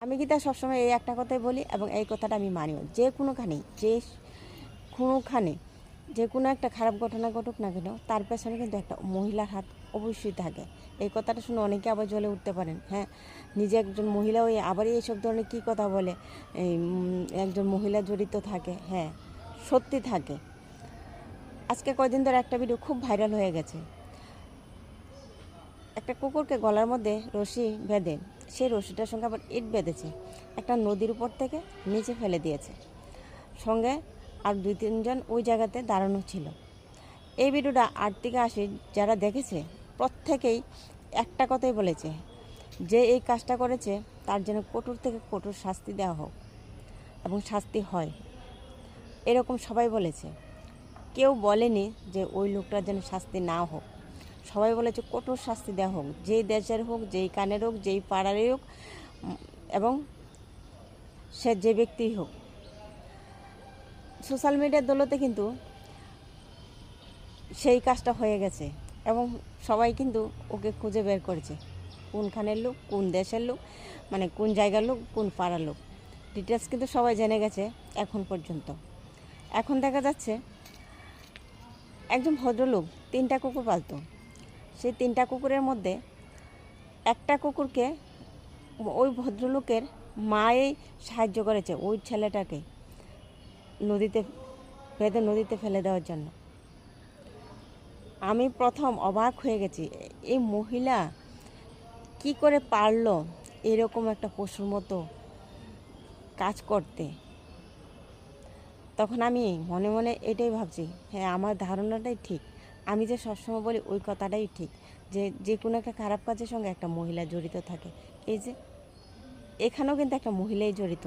আমি কি তা সবসময় এই একটা কথাই বলি এবং এই কথাটা আমি মানিও, যে কোনোখানেই যে কোনো একটা খারাপ ঘটনা ঘটুক না কেন, তার পেছনে কিন্তু একটা মহিলার হাত অবশ্যই থাকে। এই কথাটা শুনে অনেকে আবার জ্বলে উঠতে পারেন। হ্যাঁ, নিজে একজন মহিলা হয়ে আবার এইসব ধরনের কী কথা বলে, একজন মহিলা জড়িত থাকে। হ্যাঁ, সত্যি থাকে। আজকে কয়দিন ধরে একটা ভিডিও খুব ভাইরাল হয়ে গেছে। একটা কুকুরকে গলার মধ্যে রশি বেঁধে সেই রশিটার সঙ্গে আবার ইট বেঁধেছে, একটা নদীর উপর থেকে নিচে ফেলে দিয়েছে। সঙ্গে আর 2-3 জন ওই জায়গাতে দাঁড়ানো ছিল। এই ভিডিওটা 8 থেকে 80 যারা দেখেছে প্রত্যেকেই একটা কথাই বলেছে, যে এই কাজটা করেছে তার যেন কঠোর থেকে কঠোর শাস্তি দেওয়া হোক এবং শাস্তি হয়, এরকম সবাই বলেছে। কেউ বলেনি যে ওই লোকটার যেন শাস্তি না হোক। সবাই বলেছে কঠোর শাস্তি দেওয়া হোক, যেই দেশের হোক, যেই কানের হোক, যেই পাড়ারই হোক, এবং সে যে ব্যক্তিই হোক। সোশ্যাল মিডিয়ার দৌলতে কিন্তু সেই কাজটা হয়ে গেছে এবং সবাই কিন্তু ওকে খুঁজে বের করেছে, কোনখানের লোক, কোন দেশের লোক, মানে কোন জায়গার লোক, কোন পাড়ার লোক, ডিটেলস কিন্তু সবাই জেনে গেছে এখন পর্যন্ত। এখন দেখা যাচ্ছে একজন ভদ্রলোক 3টা কুকুর পালত। সেই 3টা কুকুরের মধ্যে একটা কুকুরকে ওই ভদ্রলোকের মাই সাহায্য করেছে ওই ছেলেটাকে নদীতে বেঁধে নদীতে ফেলে দেওয়ার জন্য। আমি প্রথম অবাক হয়ে গেছি, এই মহিলা কি করে পারলো এরকম একটা পশুর মতো কাজ করতে। তখন আমি মনে মনে এটাই ভাবছি, হ্যাঁ, আমার ধারণাটাই ঠিক। আমি যে সবসময় বলি ওই কথাটাই ঠিক, যে যে কোনো একটা খারাপ কাজের সঙ্গে একটা মহিলা জড়িত থাকে। এই যে এখানেও কিন্তু একটা মহিলাই জড়িত।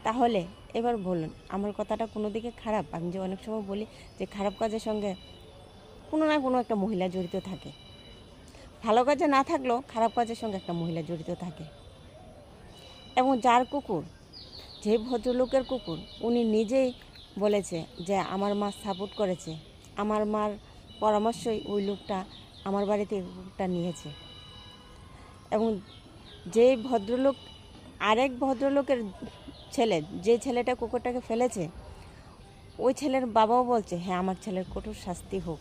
তাহলে এবার বলুন, আমার কথাটা কোনো দিকে খারাপ? আমি যে অনেক সময় বলি যে খারাপ কাজের সঙ্গে কোনো না কোনো একটা মহিলা জড়িত থাকে, ভালো কাজে না থাকলেও খারাপ কাজের সঙ্গে একটা মহিলা জড়িত থাকে। এবং যার কুকুর, যে ভদ্রলোকের কুকুর, উনি নিজেই বলেছে যে আমার মা সাপোর্ট করেছে, আমার মার পরামর্শই ওই লোকটা আমার বাড়ি থেকে কুকুরটা নিয়েছে। এবং যে ভদ্রলোক, আরেক ভদ্রলোকের ছেলে, যে ছেলেটা কুকুরটাকে ফেলেছে, ওই ছেলের বাবাও বলছে, হ্যাঁ, আমার ছেলের কঠোর শাস্তি হোক,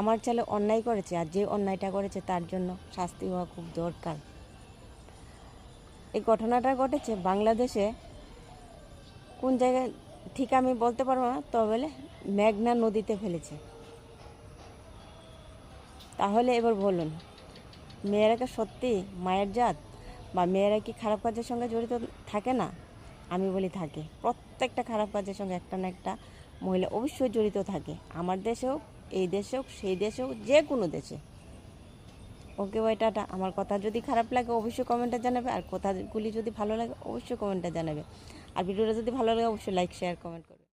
আমার ছেলে অন্যায় করেছে, আর যে অন্যায়টা করেছে তার জন্য শাস্তি হওয়া খুব দরকার। এই ঘটনাটা ঘটেছে বাংলাদেশে, কোন জায়গায় ঠিক আমি বলতে পারবো না, তবে মেঘনা নদীতে ফেলেছে। তাহলে এবার বলুন, মেয়েরা কি সত্যি মায়ের জাত, বা মেয়েরা কি খারাপ কাজের সঙ্গে জড়িত থাকে না? আমি বলি থাকে। প্রত্যেকটা খারাপ কাজের সঙ্গে একটা না একটা মহিলা অবশ্যই জড়িত থাকে, আমার দেশে হোক, এই দেশে হোক, সেই দেশে হোক, যে কোনো দেশে। ওকে ভাই, টাটা। আমার কথা যদি খারাপ লাগে অবশ্যই কমেন্টে জানাবে, আর কথাগুলি যদি ভালো লাগে অবশ্যই কমেন্টে জানাবে, আর ভিডিওটা যদি ভালো লাগে অবশ্যই লাইক, শেয়ার, কমেন্ট করবে।